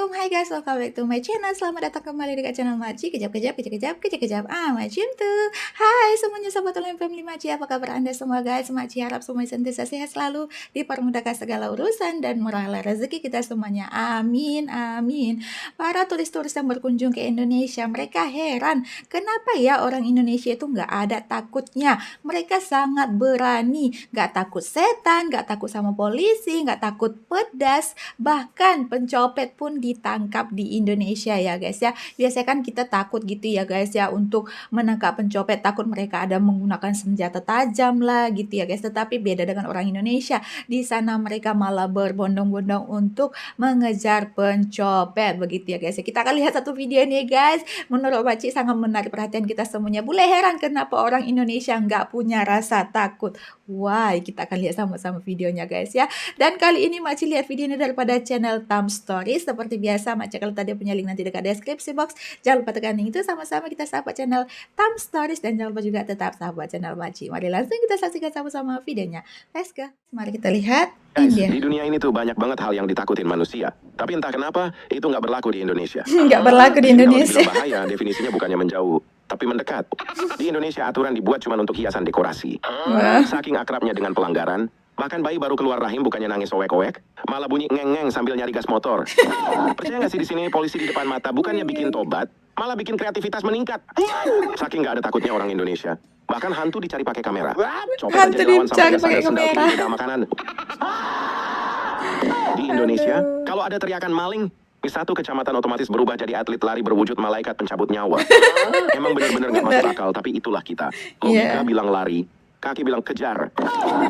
Assalamualaikum, hai guys, welcome back to my channel. Selamat datang kembali di channel Maci. Kejap, macam tuh. Hai semuanya, sobat Olim Family Maci, apa kabar anda semua guys? Maci harap semua senantiasa sehat selalu, dipermudahkan segala urusan dan murahlah rezeki kita semuanya. Amin, amin. Para turis-turis yang berkunjung ke Indonesia, mereka heran kenapa ya orang Indonesia itu nggak ada takutnya. Mereka sangat berani, nggak takut setan, nggak takut sama polisi, nggak takut pedas. Bahkan pencopet pun ditangkap di Indonesia ya guys ya. Biasanya kan kita takut gitu ya guys ya untuk menangkap pencopet, takut mereka ada menggunakan senjata tajam lah gitu ya guys. Tetapi beda dengan orang Indonesia. Di sana mereka malah berbondong-bondong untuk mengejar pencopet begitu ya guys ya. Kita akan lihat satu video nih guys. Menurut Maci sangat menarik perhatian kita semuanya. Boleh heran kenapa orang Indonesia nggak punya rasa takut. Wah, kita akan lihat sama-sama videonya guys ya. Dan kali ini Maci lihat video ini daripada channel Tam Stories. Seperti biasa, Maci kalau tadi punya link nanti dekat deskripsi box. Jangan lupa tekan link itu, sama-sama kita sahabat channel Tam Stories. Dan jangan lupa juga tetap sahabat channel Maci. Mari langsung kita saksikan sama-sama videonya. Let's go. Mari kita lihat. Guys, di dunia ini tuh banyak banget hal yang ditakutin manusia. Tapi entah kenapa, itu nggak berlaku di Indonesia. Nggak berlaku di Indonesia. Kalau dibilang bahaya, definisinya bukannya menjauh, tapi mendekat. Di Indonesia aturan dibuat cuma untuk hiasan dekorasi. Saking akrabnya dengan pelanggaran, bahkan bayi baru keluar rahim bukannya nangis owek-owek, malah bunyi ngeng-ngeng sambil nyari gas motor. Percaya nggak sih di sini polisi di depan mata bukannya bikin tobat, malah bikin kreativitas meningkat. Saking nggak ada takutnya orang Indonesia. Bahkan hantu dicari pakai kamera. Copet aja lawan sampai pakai sendal kiri beda makanan. Di Indonesia, kalau ada teriakan maling, di satu kecamatan otomatis berubah jadi atlet lari berwujud malaikat pencabut nyawa. Emang bener-bener nggak masuk akal, tapi itulah kita. Logika bilang lari, kaki bilang kejar.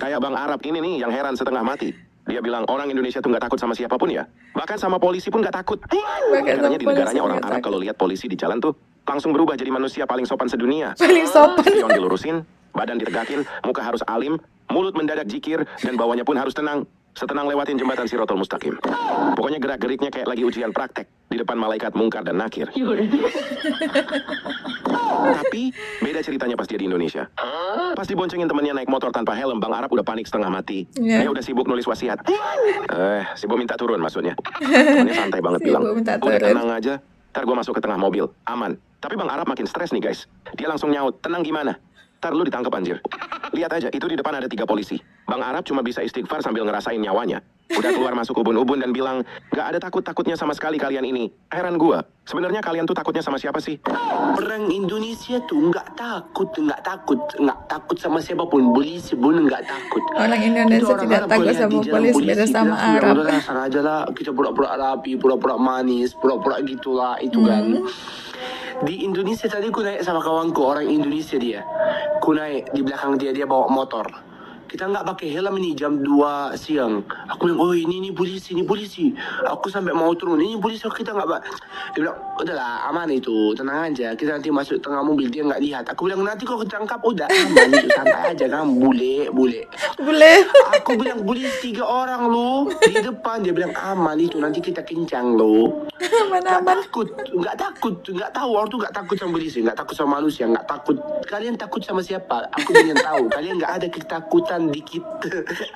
Kayak Bang Arab ini nih yang heran setengah mati. Dia bilang orang Indonesia tuh nggak takut sama siapapun ya. Bahkan sama polisi pun nggak takut. Katanya di negaranya orang Arab kalau lihat polisi di jalan tuh langsung berubah jadi manusia paling sopan sedunia. Paling sopan. Spion dilurusin, badan ditegakin, muka harus alim, mulut mendadak jikir, dan bawahnya pun harus tenang. Setenang lewatin jembatan Sirotol Mustaqim. Pokoknya gerak-geriknya kayak lagi ujian praktek di depan malaikat mungkar dan nakir. Tapi beda ceritanya pas dia di Indonesia. Pas diboncengin temannya naik motor tanpa helm, Bang Arab udah panik setengah mati. Dia udah sibuk nulis wasiat. Sibuk minta turun maksudnya. Temannya santai banget bilang, udah tenang aja, ntar gue masuk ke tengah mobil, aman. Tapi Bang Arab makin stres nih guys. Dia langsung nyaut, tenang gimana? Ntar lu ditangkap anjir. Lihat aja, itu di depan ada 3 polisi. Bang Arab cuma bisa istighfar sambil ngerasain nyawanya. Udah keluar masuk ubun-ubun dan bilang, gak ada takut-takutnya sama sekali kalian ini. Heran gua, sebenarnya kalian tuh takutnya sama siapa sih? Orang Indonesia tuh nggak takut sama siapapun. Polisi pun nggak takut. Orang Indonesia tidak takut sama polisi, beda sama Arab. Udah sana aja lah, kita pura-pura rapi, pura-pura manis, pura-pura gitulah itu kan. Di Indonesia tadi ku naik sama kawanku orang Indonesia dia. Ku naik di belakang dia bawa motor. Kita nggak pakai helm ini jam 2 siang. Aku bilang, oh ini polisi, ini polisi. Aku sampai mau turun, ini polisi, kita nggak pak. Dia bilang, udahlah aman itu, tenang aja. Kita nanti masuk tengah mobil, dia nggak lihat. Aku bilang, nanti kau ketangkap, udah aman itu, santai aja kan, boleh. Aku bilang, polisi 3 orang lo di depan. Dia bilang, aman itu, nanti kita kencang lo. Nggak takut, nggak tahu orang tuh nggak takut sama polisi, nggak takut sama manusia, nggak takut. Kalian takut sama siapa? Aku ingin tahu. Kalian nggak ada ketakutan dikit.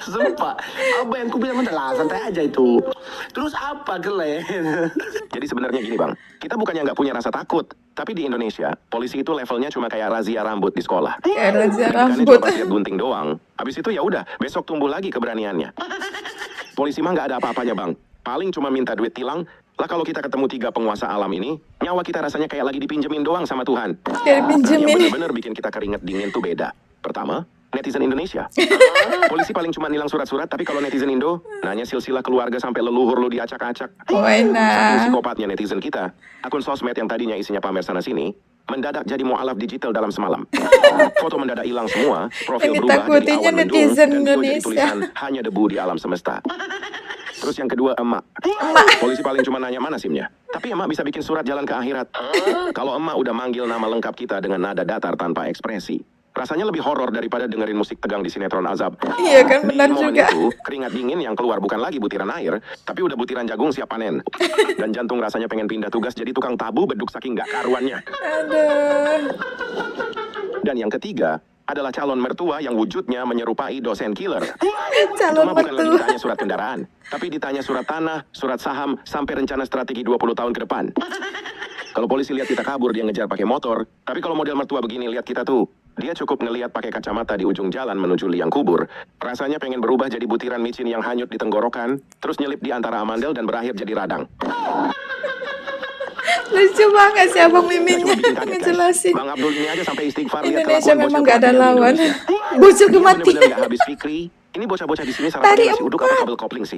Sumpah. Apa yang ku bilang adalah santai aja itu. Terus apa kalian? Jadi sebenarnya gini bang, kita bukannya nggak punya rasa takut, tapi di Indonesia polisi itu levelnya cuma kayak razia rambut di sekolah. Kayak razia rambut. Cuma pas lihat gunting doang. Habis itu ya udah, besok tumbuh lagi keberaniannya. Polisi mah nggak ada apa-apanya bang. Paling cuma minta duit tilang. Lah kalau kita ketemu 3 penguasa alam ini, nyawa kita rasanya kayak lagi dipinjemin doang sama Tuhan. Kayak pinjemin. Yang bener-bener bikin kita keringet dingin tuh beda. Pertama, netizen Indonesia. Polisi paling cuma nilang surat-surat, tapi kalau netizen Indo, nanya silsilah keluarga sampai leluhur lu diacak-acak. Saking psikopatnya netizen kita, akun sosmed yang tadinya isinya pamer sana-sini, mendadak jadi mualaf digital dalam semalam. Foto mendadak hilang semua, profil berubah dari awan mendung, dan video jadi tulisan hanya debu di alam semesta. Terus yang kedua, emak. Polisi paling cuma nanya mana SIM-nya. Tapi emak bisa bikin surat jalan ke akhirat. Kalau emak udah manggil nama lengkap kita dengan nada datar tanpa ekspresi, rasanya lebih horor daripada dengerin musik tegang di sinetron azab. Iya kan, benar juga. Itu, keringat dingin yang keluar bukan lagi butiran air, tapi udah butiran jagung siap panen. Dan jantung rasanya pengen pindah tugas jadi tukang tabu beduk saking gak karuannya. Aduh. Dan yang ketiga, adalah calon mertua yang wujudnya menyerupai dosen killer. Calon Cuma bukan lagi mertua. ditanya surat kendaraan, tapi ditanya surat tanah, surat saham, sampai rencana strategi 20 tahun ke depan. Kalau polisi lihat kita kabur, dia ngejar pakai motor. Tapi kalau model mertua begini, lihat kita tuh. Dia cukup ngelihat pakai kacamata di ujung jalan menuju liang kubur. Rasanya pengen berubah jadi butiran micin yang hanyut di tenggorokan, terus nyelip di antara amandel dan berakhir jadi radang. Lucu banget sih Abang Miminnya Nggak cuma bikin kaget, guys. ngejelasin. Bang Abdul ini aja sampai istighfar lihat Indonesia kelakuan memang bocil gak ada pelatihan di lawan. Indonesia. Bocil Dia kematian. bener-bener nggak habis fikri. Ini bocah-bocah di sini Tari sarapannya nasi uduk apa empat. kabel kopling sih?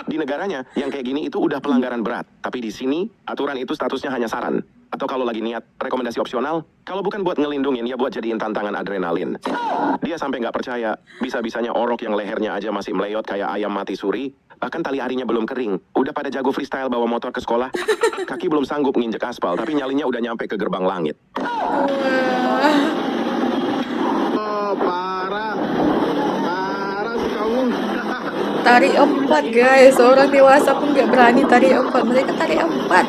Di negaranya, yang kayak gini itu udah pelanggaran berat. Tapi di sini, aturan itu statusnya hanya saran. Atau kalau lagi niat, rekomendasi opsional. Kalau bukan buat ngelindungin, ya buat jadiin tantangan adrenalin. Dia sampai nggak percaya, bisa-bisanya orok yang lehernya aja masih meleyot kayak ayam mati suri. Bahkan tali arinya belum kering. Udah pada jago freestyle bawa motor ke sekolah. Kaki belum sanggup nginjek aspal, tapi nyalinya udah nyampe ke gerbang langit. Oh, parah. Parah sih kamu. Tari empat guys, orang dewasa pun gak berani tari empat. Mereka tari empat.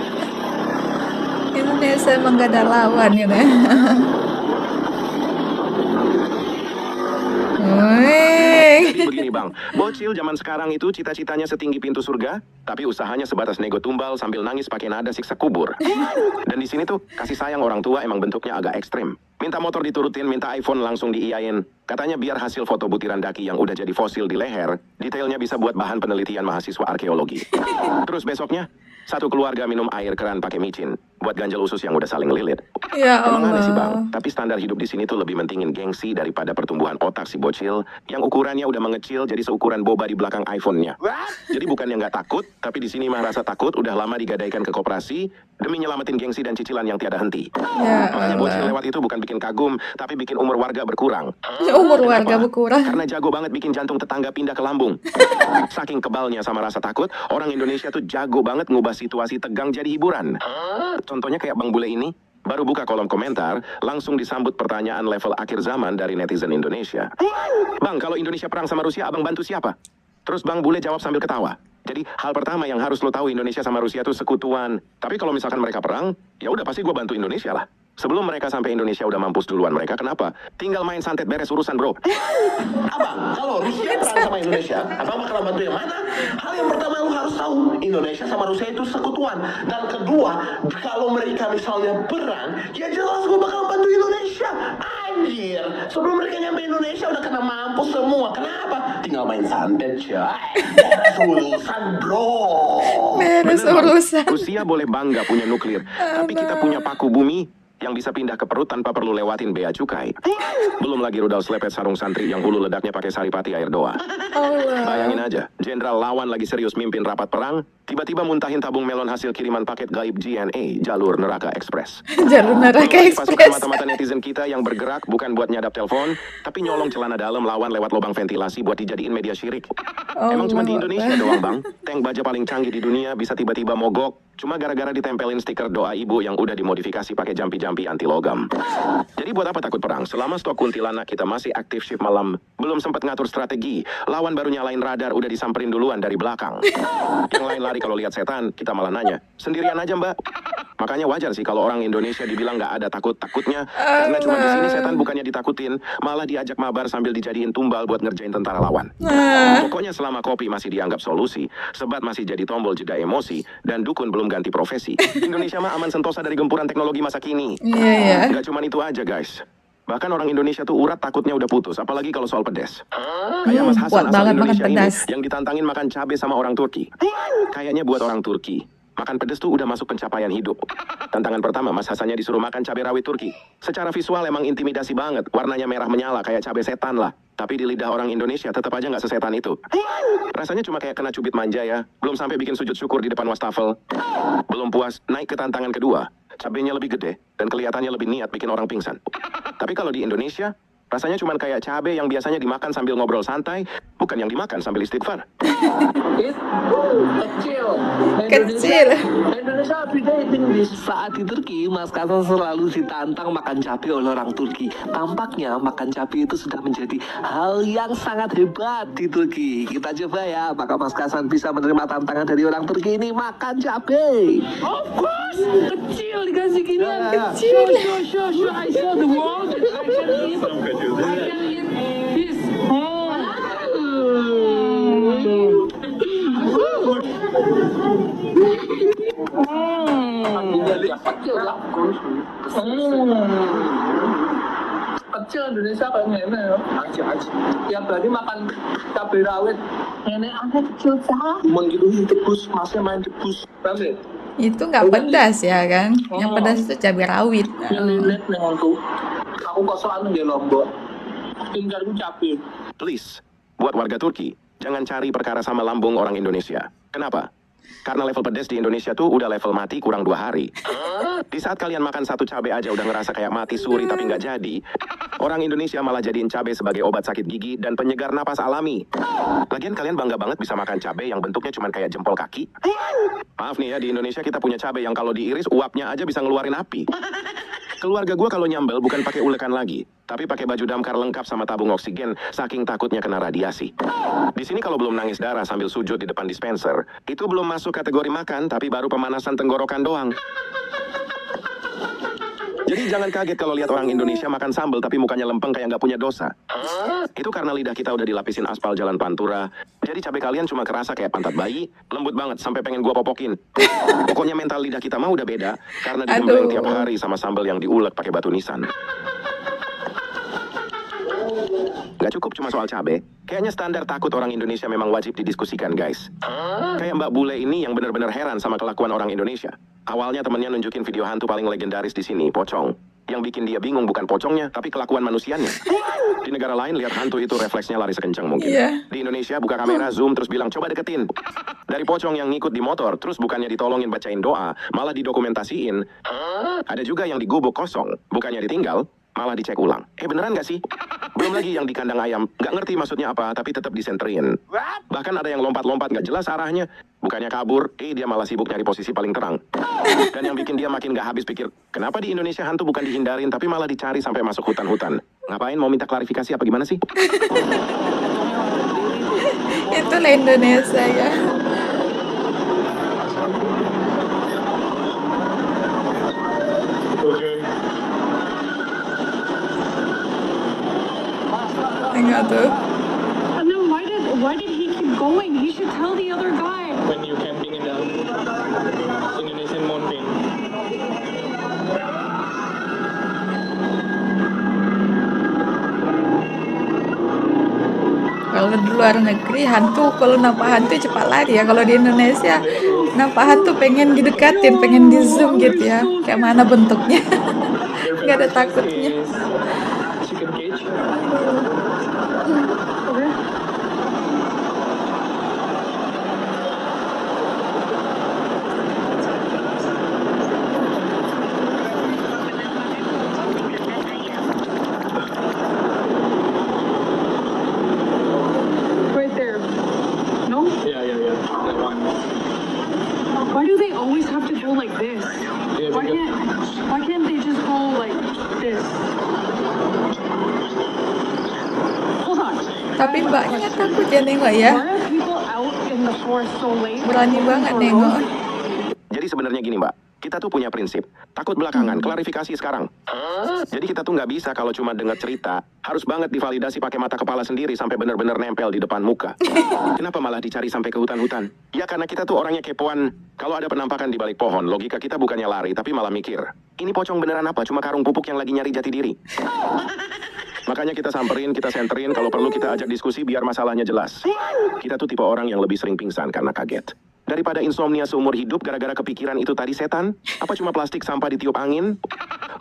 Indonesia emang gak ada lawan gitu. Wih. Jadi begini bang, bocil zaman sekarang itu cita-citanya setinggi pintu surga, tapi usahanya sebatas nego tumbal sambil nangis pakai nada siksa kubur. Dan di sini tuh kasih sayang orang tua emang bentuknya agak ekstrim. Minta motor diturutin, minta iPhone langsung diiyain. Katanya biar hasil foto butiran daki yang udah jadi fosil di leher, detailnya bisa buat bahan penelitian mahasiswa arkeologi. Terus besoknya, satu keluarga minum air keran pakai micin, buat ganjel usus yang udah saling lilit. Ya Emang aneh sih Allah. bang, tapi standar hidup di sini tuh lebih mentingin gengsi daripada pertumbuhan otak si bocil, yang ukurannya udah mengecil jadi seukuran boba di belakang iPhone-nya. Jadi bukan yang nggak takut, tapi di sini mah rasa takut udah lama digadaikan ke koperasi demi nyelamatin gengsi dan cicilan yang tiada henti. Ya Makanya bocil Allah. lewat itu bukan bikin kagum, tapi bikin umur warga berkurang. Umur warga Kenapa? berkurang. Karena jago banget bikin jantung tetangga pindah ke lambung. Saking kebalnya sama rasa takut, orang Indonesia tuh jago banget ngubah situasi tegang jadi hiburan. Contohnya kayak Bang Bule ini, baru buka kolom komentar, langsung disambut pertanyaan level akhir zaman dari netizen Indonesia. Bang, kalau Indonesia perang sama Rusia, abang bantu siapa? Terus Bang Bule jawab sambil ketawa. Jadi hal pertama yang harus lo tahu, Indonesia sama Rusia tuh sekutuan. Tapi kalau misalkan mereka perang, ya udah pasti gua bantu Indonesia lah. Sebelum mereka sampai Indonesia udah mampus duluan mereka, kenapa? Tinggal main santet beres urusan bro. Abang, kalau Rusia perang sama Indonesia, abang bakal bantu yang mana? Hal yang pertama yang lu harus tahu, Indonesia sama Rusia itu sekutuan. Dan kedua, kalau mereka misalnya perang, ya jelas gue bakal bantu Indonesia. Anjir, sebelum mereka nyampe Indonesia udah kena mampus semua. Kenapa? Tinggal main santet, coy. Beres urusan, bro. Beres Bener, Bang. urusan. Rusia boleh bangga punya nuklir, tapi kita punya paku bumi yang bisa pindah ke perut tanpa perlu lewatin bea cukai. Belum lagi rudal selepet sarung santri yang hulu ledaknya pakai saripati air doa. Bayangin aja, jenderal lawan lagi serius mimpin rapat perang, tiba-tiba muntahin tabung melon hasil kiriman paket gaib GNA, jalur neraka ekspres. Jalur neraka Belum lagi pasukan ekspres. mata-mata netizen kita yang bergerak bukan buat nyadap telepon, tapi nyolong celana dalam lawan lewat lubang ventilasi buat dijadiin media syirik. Emang cuma di Indonesia doang bang, tank baja paling canggih di dunia bisa tiba-tiba mogok, cuma gara-gara ditempelin stiker doa ibu yang udah dimodifikasi pakai jampi-jampi anti logam. Jadi buat apa takut perang? Selama stok kuntilanak kita masih aktif shift malam, belum sempat ngatur strategi, lawan baru nyalain radar udah disamperin duluan dari belakang. Yang lain lari kalau lihat setan, kita malah nanya, sendirian aja mbak. Makanya wajar sih kalau orang Indonesia dibilang nggak ada takut-takutnya, karena cuma di sini setan bukannya ditakutin, malah diajak mabar sambil dijadiin tumbal buat ngerjain tentara lawan. Pokoknya selama kopi masih dianggap solusi, sebat masih jadi tombol jeda emosi, dan dukun belum ganti profesi, Indonesia mah aman sentosa dari gempuran teknologi masa kini. Iya ya. Nggak cuma itu aja guys. Bahkan orang Indonesia tuh urat takutnya udah putus, apalagi kalau soal pedes. Kayak Mas Kuat Hasan asal banget makan Indonesia ini, pedas. yang ditantangin makan cabai sama orang Turki. Kayaknya buat orang Turki, makan pedes tuh udah masuk pencapaian hidup. Tantangan pertama, Mas Hasannya disuruh makan cabai rawit Turki. Secara visual emang intimidasi banget, warnanya merah menyala kayak cabai setan lah. Tapi di lidah orang Indonesia tetap aja nggak sesetan itu. Rasanya cuma kayak kena cubit manja ya, belum sampai bikin sujud syukur di depan wastafel. Belum puas, naik ke tantangan kedua. Cabenya lebih gede, dan kelihatannya lebih niat bikin orang pingsan. Tapi kalau di Indonesia, rasanya cuma kayak cabai yang biasanya dimakan sambil ngobrol santai, bukan bukan yang dimakan sambil istighfar. Kecil. Kecil. Indonesia beda Inggris. Saat di Turki, Mas Kasan selalu ditantang makan cabai oleh orang Turki. Tampaknya makan cabai itu sudah menjadi hal yang sangat hebat di Turki. Kita coba ya, apakah Mas Kasan bisa menerima tantangan dari orang Turki ini makan cabai? Of course, kecil dikasih ginian. Kecil. Sure, I saw the world. I can eat this. Kecil Indonesia kayak ngene ya. Ya berarti makan cabai rawit. Ngene aneh kecil sah. Mun gitu tebus, masnya main tebus. Paham? Itu nggak pedas ya kan? Yang pedas itu cabai rawit. Lilit nang aku. Aku kosokan nang Lombok. Tinggalku cabai. Please, buat warga Turki, jangan cari perkara sama lambung orang Indonesia. Kenapa? Karena level pedas di Indonesia tuh udah level mati kurang 2 hari. Di saat kalian makan satu cabai aja udah ngerasa kayak mati suri tapi nggak jadi, orang Indonesia malah jadiin cabai sebagai obat sakit gigi dan penyegar napas alami. Lagian kalian bangga banget bisa makan cabai yang bentuknya cuma kayak jempol kaki. Maaf nih ya, di Indonesia kita punya cabai yang kalau diiris uapnya aja bisa ngeluarin api. Keluarga gua kalau nyambel bukan pakai ulekan lagi, tapi pakai baju damkar lengkap sama tabung oksigen, saking takutnya kena radiasi. Di sini kalau belum nangis darah sambil sujud di depan dispenser, itu belum masuk kategori makan, tapi baru pemanasan tenggorokan doang. Jadi jangan kaget kalau lihat orang Indonesia makan sambal tapi mukanya lempeng kayak nggak punya dosa. Itu karena lidah kita udah dilapisin aspal jalan pantura. Jadi cabai kalian cuma kerasa kayak pantat bayi, lembut banget sampai pengen gua popokin. Pokoknya mental lidah kita mah udah beda karena digembleng tiap hari sama sambal yang diulek pakai batu nisan. Gak cukup cuma soal cabai. Kayaknya standar takut orang Indonesia memang wajib didiskusikan, guys. Kayak Mbak Bule ini yang benar-benar heran sama kelakuan orang Indonesia. Awalnya temennya nunjukin video hantu paling legendaris di sini, pocong. Yang bikin dia bingung bukan pocongnya, tapi kelakuan manusianya. Di negara lain lihat hantu itu refleksnya lari sekencang mungkin. Di Indonesia buka kamera, zoom, terus bilang coba deketin. Dari pocong yang ngikut di motor, terus bukannya ditolongin bacain doa, malah didokumentasiin. Ada juga yang digubuk kosong, bukannya ditinggal, malah dicek ulang. Beneran gak sih? Belum lagi yang di kandang ayam, gak ngerti maksudnya apa, tapi tetap disenterin. Bahkan ada yang lompat-lompat gak jelas arahnya. Bukannya kabur, dia malah sibuk nyari posisi paling terang. Dan yang bikin dia makin gak habis pikir, kenapa di Indonesia hantu bukan dihindarin, tapi malah dicari sampai masuk hutan-hutan. Ngapain, mau minta klarifikasi apa gimana sih? Itulah Indonesia ya. Tengok tuh. And then why did he keep going? He should tell the other guy. When you camping in the Indonesian mountain. Kalau di luar negeri hantu, kalau nampak hantu cepat lari ya. Kalau di Indonesia nampak hantu pengen didekatin, pengen di zoom gitu ya. Kayak mana bentuknya? Nggak ada takutnya. Chicken cage. Right there. No? Yeah. That one. Why do they always have to go like this? Yeah, Why can't they just go like this? Hold on. Tapi mbaknya takut ya nengok ya. Why are people out in the forest so late? Berani banget nengok. Jadi sebenarnya gini mbak, kita tuh punya prinsip, takut belakangan, klarifikasi sekarang. Jadi kita tuh nggak bisa kalau cuma dengar cerita, harus banget divalidasi pakai mata kepala sendiri sampai benar-benar nempel di depan muka. Kenapa malah dicari sampai ke hutan-hutan? Ya karena kita tuh orangnya kepoan. Kalau ada penampakan di balik pohon, logika kita bukannya lari, tapi malah mikir, ini pocong beneran apa? Cuma karung pupuk yang lagi nyari jati diri. Makanya kita samperin, kita senterin, kalau perlu kita ajak diskusi biar masalahnya jelas. Kita tuh tipe orang yang lebih sering pingsan karena kaget. Daripada insomnia seumur hidup gara-gara kepikiran itu tadi setan, apa cuma plastik sampah ditiup angin?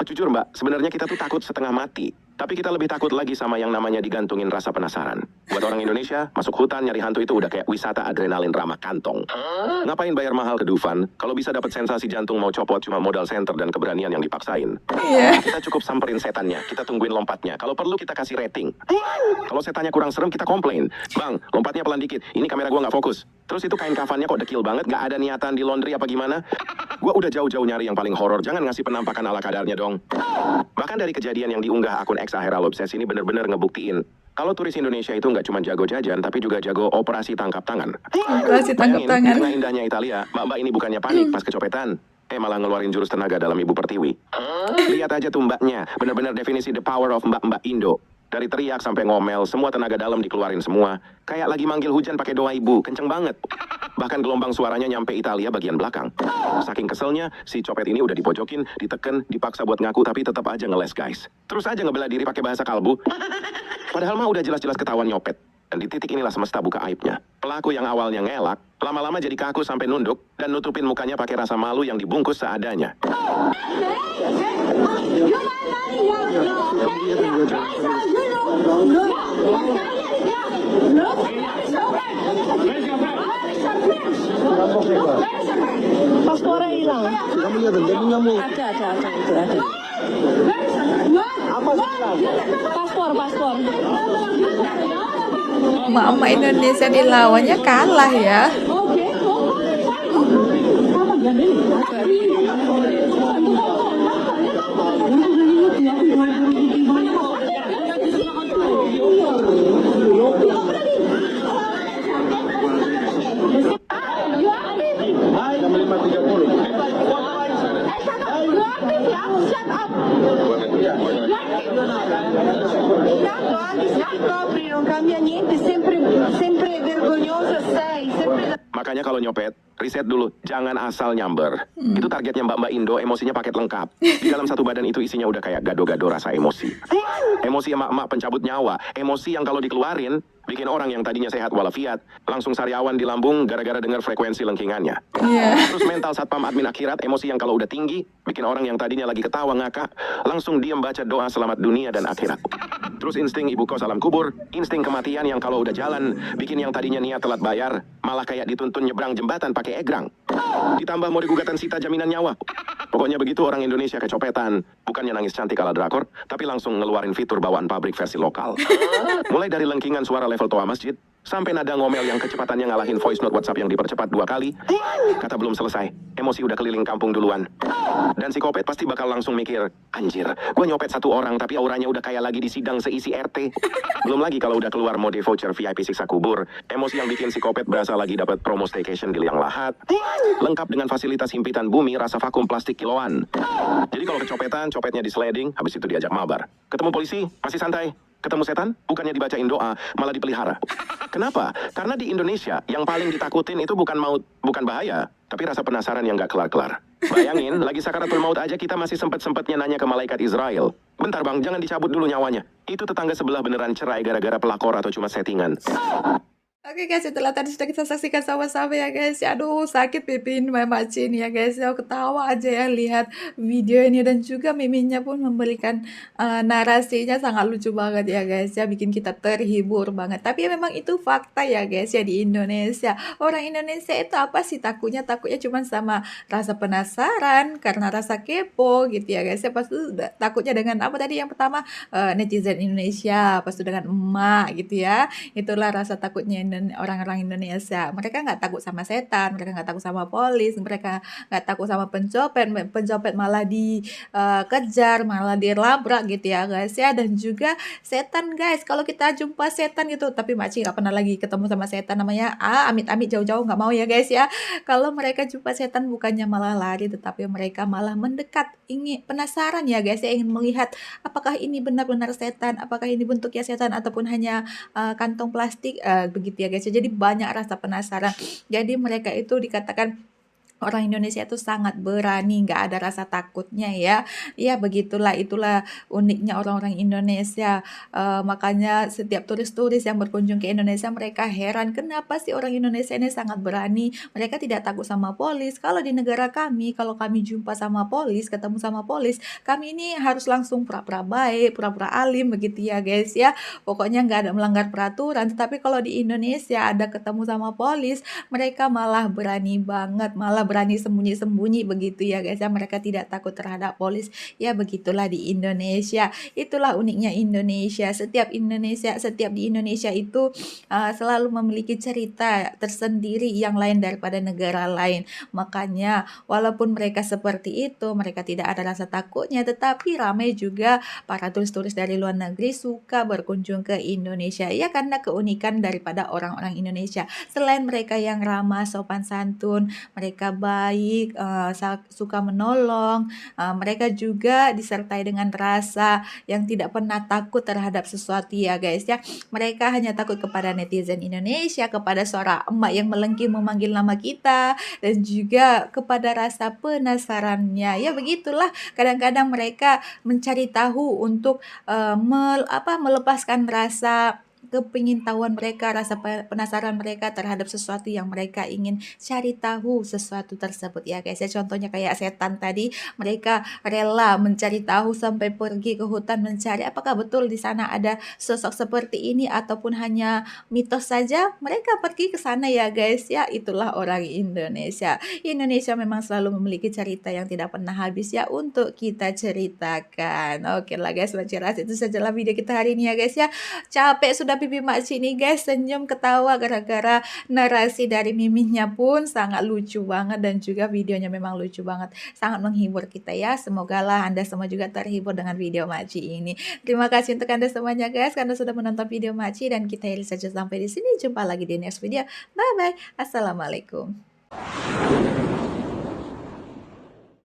Jujur mbak, sebenarnya kita tuh takut setengah mati. Tapi kita lebih takut lagi sama yang namanya digantungin rasa penasaran. Buat orang Indonesia, masuk hutan nyari hantu itu udah kayak wisata adrenalin ramah kantong. Ngapain bayar mahal ke Dufan, kalau bisa dapat sensasi jantung mau copot cuma modal senter dan keberanian yang dipaksain. Kita cukup samperin setannya, kita tungguin lompatnya. Kalau perlu kita kasih rating. Kalau setannya kurang serem, kita komplain. Bang, lompatnya pelan dikit, ini kamera gua nggak fokus. Terus itu kain kafannya kok dekil banget, nggak ada niatan di laundry apa gimana? Gua udah jauh-jauh nyari yang paling horor, jangan ngasih penampakan ala kadarnya dong. Bahkan dari kejadian yang diunggah akun X Aheral Obses ini bener-bener ngebuktiin kalau turis Indonesia itu nggak cuma jago jajan, tapi juga jago operasi tangkap tangan. Operasi tangkap Bayangin, tangan. karena indahnya Italia, mbak-mbak ini bukannya panik pas kecopetan, malah ngeluarin jurus tenaga dalam Ibu Pertiwi. Lihat aja tuh mbaknya, bener-bener definisi the power of mbak-mbak Indo. Dari teriak sampai ngomel, semua tenaga dalam dikeluarin semua. Kayak lagi manggil hujan pakai doa ibu, kenceng banget. Bahkan gelombang suaranya nyampe Italia bagian belakang. Saking keselnya, si copet ini udah dipojokin, diteken, dipaksa buat ngaku, tapi tetap aja ngeles guys. Terus aja ngebela diri pakai bahasa kalbu. Padahal mah udah jelas-jelas ketahuan nyopet. Dan di titik inilah semesta buka aibnya. Pelaku yang awalnya ngelak, lama-lama jadi kaku sampai nunduk, dan nutupin mukanya pakai rasa malu yang dibungkus seadanya. Paspornya hilang. Kamu lihat tadi kamu. Ada itu ada. Apa sih hilang? Paspor. Mama Indonesia dilawannya kalah ya. Jam 5.30. Proprio, non cambia niente, sempre vergognosa sei, sempre Makanya kalau nyopet, riset dulu, jangan asal nyamber. Itu targetnya mbak-mbak Indo, emosinya paket lengkap. Di dalam satu badan itu isinya udah kayak gado-gado rasa emosi. Emosi emak-emak pencabut nyawa, emosi yang kalau dikeluarin, bikin orang yang tadinya sehat walafiat, langsung sariawan di lambung gara-gara dengar frekuensi lengkingannya. Terus mental satpam admin akhirat, emosi yang kalau udah tinggi, bikin orang yang tadinya lagi ketawa ngakak, langsung diem baca doa selamat dunia dan akhirat. Terus insting ibu kos alam kubur, insting kematian yang kalau udah jalan, bikin yang tadinya niat telat bayar, malah kayak dituntun nyebrang jembatan pakai egrang. Ditambah mau digugatan sita jaminan nyawa. Pokoknya begitu orang Indonesia kecopetan, bukannya nangis cantik ala drakor, tapi langsung ngeluarin fitur bawaan pabrik versi lokal. Mulai dari lengkingan suara level toa masjid, sampai nada ngomel yang kecepatannya ngalahin voice note WhatsApp yang dipercepat 2 kali. Kata belum selesai, emosi udah keliling kampung duluan. Dan si kopet pasti bakal langsung mikir, anjir, gue nyopet 1 orang tapi auranya udah kayak lagi di sidang seisi RT. Belum lagi kalau udah keluar mode voucher VIP siksa kubur, emosi yang bikin si kopet berasa lagi dapat promo staycation di Liang Lahat. Lengkap dengan fasilitas himpitan bumi rasa vakum plastik kiloan. Jadi kalau kecopetan, copetnya di sliding, habis itu diajak mabar. Ketemu polisi, masih santai. Ketemu setan, bukannya dibacain doa, malah dipelihara. Kenapa? Karena di Indonesia, yang paling ditakutin itu bukan bahaya, tapi rasa penasaran yang gak kelar-kelar. Bayangin, lagi sakaratul maut aja kita masih sempet-sempetnya nanya ke malaikat Israel. Bentar bang, jangan dicabut dulu nyawanya. Itu tetangga sebelah beneran cerai gara-gara pelakor atau cuma settingan. Oke guys, itulah tadi sudah kita saksikan sama-sama ya guys. Aduh, sakit pipiin Mama Cin ya guys. Aku ketawa aja ya lihat video ini, dan juga miminya pun memberikan narasinya sangat lucu banget ya guys ya, bikin kita terhibur banget. Tapi memang itu fakta ya guys ya, di Indonesia. Orang Indonesia itu apa sih takutnya? Takutnya cuma sama rasa penasaran, karena rasa kepo gitu ya guys ya. Pas itu takutnya dengan apa tadi yang pertama, netizen Indonesia, pas itu dengan emak gitu ya. Itulah rasa takutnya orang-orang Indonesia. Mereka nggak takut sama setan, mereka nggak takut sama polis, mereka nggak takut sama pencopet malah dikejar, malah dilabrak gitu ya guys ya. Dan juga setan guys, kalau kita jumpa setan gitu, tapi Makci nggak pernah lagi ketemu sama setan namanya, amit-amit jauh-jauh nggak mau ya guys ya. Kalau mereka jumpa setan bukannya malah lari, tetapi mereka malah mendekat, ingin penasaran ya guys ya, ingin melihat apakah ini benar-benar setan, apakah ini bentuknya setan ataupun hanya kantong plastik, begitu ya guys. Jadi banyak rasa penasaran. Jadi mereka itu dikatakan orang Indonesia itu sangat berani, nggak ada rasa takutnya ya. Ya begitulah, itulah uniknya orang-orang Indonesia. Makanya setiap turis-turis yang berkunjung ke Indonesia mereka heran kenapa sih orang Indonesia ini sangat berani. Mereka tidak takut sama polis. Kalau di negara kami, kalau kami jumpa sama polis, ketemu sama polis, kami ini harus langsung pura-pura baik, pura-pura alim begitu ya guys ya. Pokoknya nggak ada melanggar peraturan. Tetapi kalau di Indonesia ada ketemu sama polis, mereka malah berani banget, malah berani sembunyi-sembunyi begitu ya guys ya. Mereka tidak takut terhadap polis. Ya begitulah di Indonesia. Itulah uniknya Indonesia. Setiap di Indonesia itu selalu memiliki cerita tersendiri yang lain daripada negara lain. Makanya walaupun mereka seperti itu, mereka tidak ada rasa takutnya, tetapi ramai juga para turis-turis dari luar negeri suka berkunjung ke Indonesia. Ya karena keunikan daripada orang-orang Indonesia. Selain mereka yang ramah, sopan santun, mereka baik, suka menolong, mereka juga disertai dengan rasa yang tidak pernah takut terhadap sesuatu ya guys ya. Mereka hanya takut kepada netizen Indonesia, kepada suara emak yang melengking memanggil nama kita, dan juga kepada rasa penasarannya. Ya begitulah, kadang-kadang mereka mencari tahu untuk melepaskan rasa kepingintahuan mereka, rasa penasaran mereka terhadap sesuatu yang mereka ingin cari tahu sesuatu tersebut ya guys ya. Contohnya kayak setan tadi, mereka rela mencari tahu sampai pergi ke hutan mencari apakah betul di sana ada sosok seperti ini ataupun hanya mitos saja. Mereka pergi ke sana ya guys ya. Itulah orang Indonesia. Indonesia memang selalu memiliki cerita yang tidak pernah habis ya untuk kita ceritakan. Oke lah guys, itu sajalah video kita hari ini ya guys ya. Capek sudah pipi makcik nih guys, senyum ketawa gara-gara narasi dari miminnya pun sangat lucu banget, dan juga videonya memang lucu banget, sangat menghibur kita ya. Semoga lah Anda semua juga terhibur dengan video makcik ini. Terima kasih untuk Anda semuanya guys karena sudah menonton video makcik, dan kita akhiri saja sampai di sini. Jumpa lagi di next video. Bye bye. Assalamualaikum.